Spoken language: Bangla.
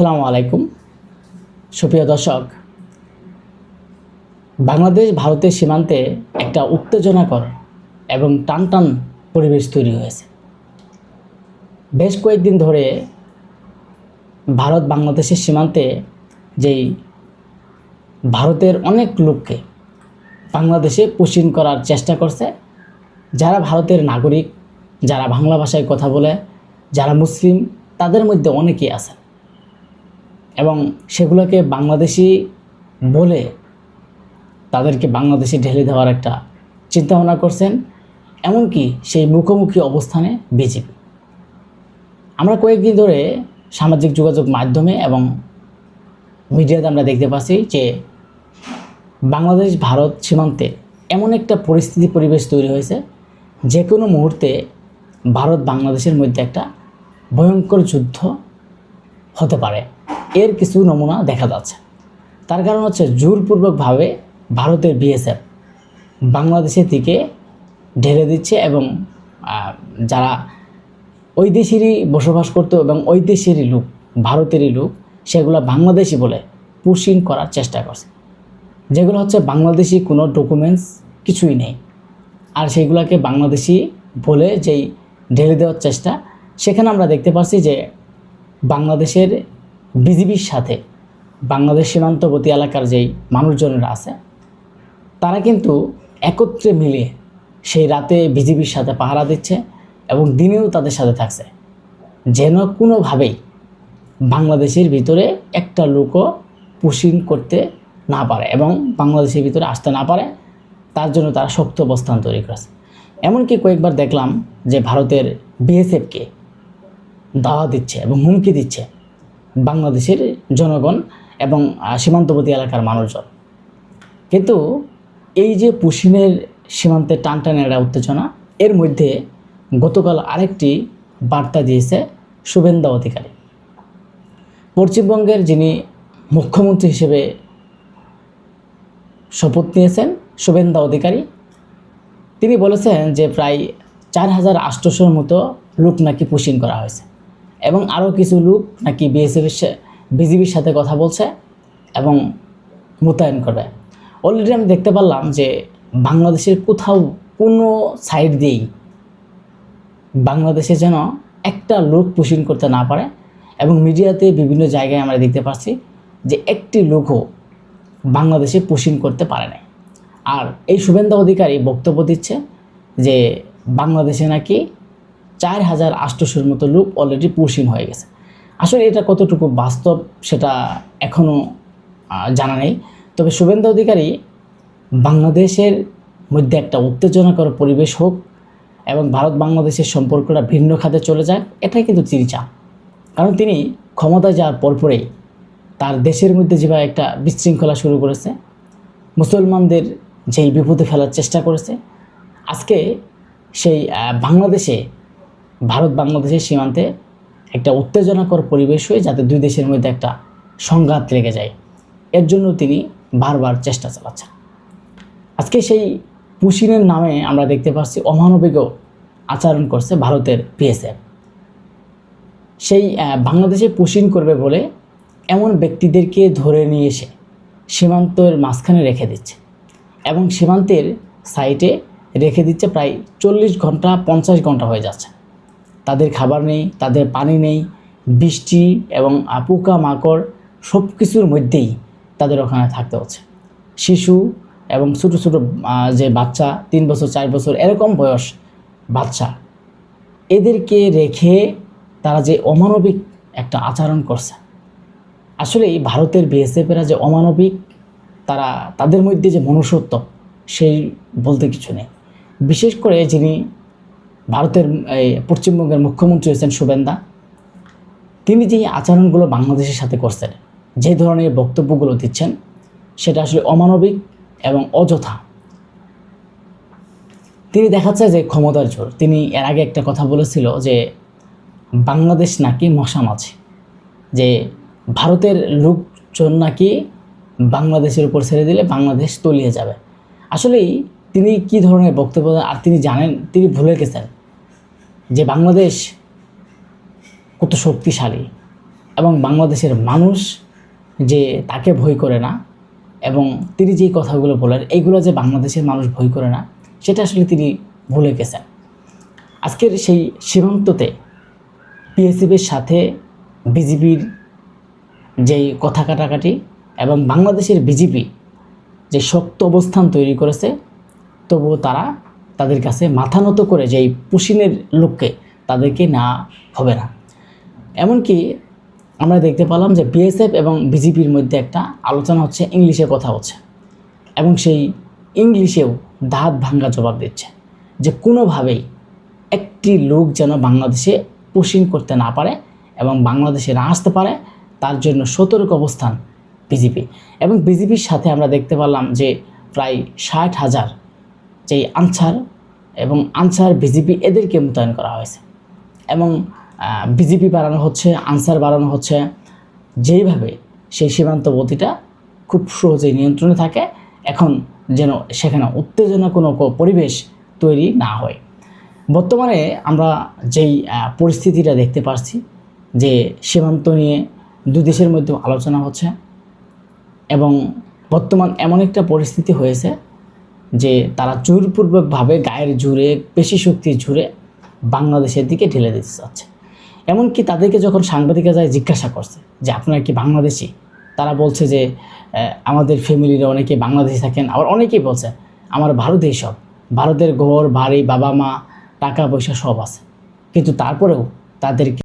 আসসালামু আলাইকুম সুপ্রিয় দর্শক, বাংলাদেশ ভারতের সীমান্তে একটা উত্তেজনাকর এবং টানটান পরিবেশ তৈরি হয়েছে। বেশ কয়েকদিন ধরে ভারত বাংলাদেশের সীমান্তে যেই ভারতের অনেক লোককে বাংলাদেশে পুশিং করার চেষ্টা করছে, যারা ভারতের নাগরিক, যারা বাংলা ভাষায় কথা বলে, যারা মুসলিম, তাদের মধ্যে অনেকেই আছে এবং সেগুলোকে বাংলাদেশি বলে তাদেরকে বাংলাদেশে ঢেলে দেওয়ার একটা চিন্তাভাবনা করছেন। এমনকি সেই মুখোমুখি অবস্থানে বিজেপি। আমরা কয়েকদিন ধরে সামাজিক যোগাযোগ মাধ্যমে এবং মিডিয়াতে আমরা দেখতে পাচ্ছি যে বাংলাদেশ ভারত সীমান্তে এমন একটা পরিবেশ তৈরি হয়েছে, যে কোনো মুহূর্তে ভারত বাংলাদেশের মধ্যে একটা ভয়ঙ্কর যুদ্ধ হতে পারে। এর কিছু নমুনা দেখা যাচ্ছে। তার কারণ হচ্ছে জোরপূর্বকভাবে ভারতের বিএসএফ বাংলাদেশের দিকে ঢেলে দিচ্ছে এবং যারা ওই দেশেরই বসবাস করতো এবং ওই দেশেরই লোক, ভারতেরই লোক, সেগুলো বাংলাদেশি বলে পুশিং করার চেষ্টা করছে, যেগুলো হচ্ছে বাংলাদেশি কোনো ডকুমেন্টস কিছুই নেই। আর সেইগুলোকে বাংলাদেশি বলে যেই ঢেলে দেওয়ার চেষ্টা, সেখানে আমরা দেখতে পাচ্ছি যে বাংলাদেশের বিজিবির সাথে বাংলাদেশ সীমান্তবর্তী এলাকার যেই মানুষজনেরা আছে, তারা কিন্তু একত্রে মিলে সেই রাতে বিজিবির সাথে পাহারা দিচ্ছে এবং দিনেও তাদের সাথে থাকছে, যেন কোনোভাবেই বাংলাদেশের ভিতরে একটা লোকও পুশিং করতে না পারে এবং বাংলাদেশের ভিতরে আসতে না পারে। তার জন্য তারা শক্ত অবস্থান তৈরি করেছে। এমনকি কয়েকবার দেখলাম যে ভারতের বিএসএফকে দাওয়া দিচ্ছে এবং হুমকি দিচ্ছে বাংলাদেশের জনগণ এবং সীমান্তবর্তী এলাকার মানুষজন। কিন্তু এই যে পুশিংয়ের সীমান্তে টানটানের একটা উত্তেজনা, এর মধ্যে গতকাল আরেকটি বার্তা দিয়েছে শুভেন্দু অধিকারী। পশ্চিমবঙ্গের যিনি মুখ্যমন্ত্রী হিসেবে শপথ নিয়েছেন শুভেন্দু অধিকারী, তিনি বলেছেন যে প্রায় 4800-র মতো লোক নাকি পুশিং করা হয়েছে এবং আরও কিছু লোক নাকি বিজিবির সাথে কথা বলছে এবং মোতায়েন করবে। অলরেডি আমি দেখতে পারলাম যে বাংলাদেশের কোথাও কোনো সাইড দিয়েই বাংলাদেশে যেন একটা লোক পুশিং করতে না পারে এবং মিডিয়াতে বিভিন্ন জায়গায় আমরা দেখতে পাচ্ছি যে একটি লোকও বাংলাদেশে পুশিং করতে পারে না। আর এই শুভেন্দু অধিকারী বক্তব্য দিচ্ছে যে বাংলাদেশে নাকি 4800-র মতো লোক অলরেডি পুশিং হয়ে গেছে। আসলে এটা কতটুকু বাস্তব সেটা এখনও জানা নেই। তবে শুভেন্দু অধিকারী বাংলাদেশের মধ্যে একটা উত্তেজনাকর পরিবেশ হোক এবং ভারত বাংলাদেশের সম্পর্কটা ভিন্ন খাতে চলে যায়, এটাই কিন্তু তিনি চান। কারণ তিনি ক্ষমতায় যাওয়ার পরপরেই তার দেশের মধ্যে যেভাবে একটা বিশৃঙ্খলা শুরু করেছে, মুসলমানদের যেই বিপদে ফেলার চেষ্টা করেছে, আজকে সেই ভারত বাংলাদেশের সীমান্তে একটা উত্তেজনাকর পরিবেশ হয়ে যাতে দুই দেশের মধ্যে একটা সংঘাত লেগে যায়, এর জন্য তিনি বারবার চেষ্টা চালাচ্ছেন। আজকে সেই পুশিংয়ের নামে আমরা দেখতে পাচ্ছি অমানবিক আচরণ করছে ভারতের বিএসএফ। সেই বাংলাদেশে পুশিং করবে বলে এমন ব্যক্তিদেরকে ধরে নিয়ে এসে সীমান্তের মাঝখানে রেখে দিচ্ছে এবং সীমান্তের সাইটে রেখে দিচ্ছে প্রায় 40 ঘন্টা 50 ঘন্টা হয়ে যাচ্ছে। তাদের খাবার নেই, তাদের পানি নেই, বৃষ্টি এবং পোকা মাকড় সব কিছুর মধ্যেই তাদের ওখানে থাকতে হচ্ছে। শিশু এবং ছোটো ছোটো যে বাচ্চা 3 বছর 4 বছর এরকম বয়স বাচ্চা, এদেরকে রেখে তারা যে অমানবিক একটা আচরণ করছে, আসলে এই ভারতের বিএসএফেরা যে অমানবিক, তাদের মধ্যে যে মনুষ্যত্ব সেই বলতে কিছু নেই। বিশেষ করে যিনি ভারতের পশ্চিমবঙ্গের মুখ্যমন্ত্রী হয়েছেন শুভেন্দু, তিনি যে আচরণগুলো বাংলাদেশের সাথে করছেন, যে ধরনের বক্তব্যগুলো দিচ্ছেন, সেটা আসলে অমানবিক এবং অযথা। তিনি দেখাচ্ছে যে ক্ষমতার জোর। তিনি এর আগে একটা কথা বলেছিল যে বাংলাদেশ নাকি মশা মাছি, যে ভারতের লোকজন নাকি বাংলাদেশের উপর ছেড়ে দিলে বাংলাদেশ তলিয়ে যাবে। আসলেই তিনি কি ধরনের বক্তব্য, আর তিনি জানেন, তিনি ভুলে গেছেন যে বাংলাদেশ কত শক্তিশালী এবং বাংলাদেশের মানুষ যে তাকে ভয় করে না, এবং তিনি যেই কথাগুলো বলেন এইগুলো যে বাংলাদেশের মানুষ ভয় করে না, সেটা আসলে তিনি ভুলে গেছেন। আজকের সেই সীমান্ততে বিএসএফের সাথে বিজেপির যেই কথা কাটাকাটি এবং বাংলাদেশের বিজেপি যে শক্ত অবস্থান তৈরি করেছে, তবুও তারা তাদের কাছে মাথা নত করে যেই পুশিনের লোককে তাদেরকে না হবে না। এমনকি আমরা দেখতে পেলাম যে বিএসএফ এবং বিজেপির মধ্যে একটা আলোচনা হচ্ছে, ইংলিশে কথা হচ্ছে, এবং সেই ইংলিশেও দাঁত ভাঙ্গা জবাব দিচ্ছে যে কোনোভাবেই একটি লোক যেন বাংলাদেশে পুশিং করতে না পারে এবং বাংলাদেশে না আসতে পারে, তার জন্য সতর্ক অবস্থান বিজেপি। এবং বিজেপির সাথে আমরা দেখতে পারলাম যে প্রায় 60,000 যেই আনসার এবং আনসার বিজেপি এদেরকে মোতায়েন করা হয়েছে, এবং বিজেপি বাড়ানো হচ্ছে, আনসার বাড়ানো হচ্ছে, যেইভাবে সেই সীমান্তবর্তীটা খুব সহজেই নিয়ন্ত্রণে থাকে, এখন যেন সেখানে উত্তেজনা কোনো পরিবেশ তৈরি না হয়। বর্তমানে আমরা যেই পরিস্থিতিটা দেখতে পাচ্ছি যে সীমান্ত নিয়ে দুই দেশের মধ্যে আলোচনা হচ্ছে, এবং বর্তমান এমন একটা পরিস্থিতি হয়েছে যে তারা জোরপূর্বকভাবে গায়ের জোরে, পেশি শক্তির জোরে বাংলাদেশের দিকে ঢেলে দিতে চাচ্ছে। এমনকি তাদেরকে যখন সাংবাদিকরা যায় জিজ্ঞাসা করছে যে আপনারা কি বাংলাদেশি, তারা বলছে যে আমাদের ফ্যামিলির অনেকে বাংলাদেশি থাকেন, আবার অনেকেই বলছে আমার ভারতেই সব, ভারতের ঘর বাড়ি, বাবা মা, টাকা পয়সা সব আছে, কিন্তু তারপরেও তাদেরকে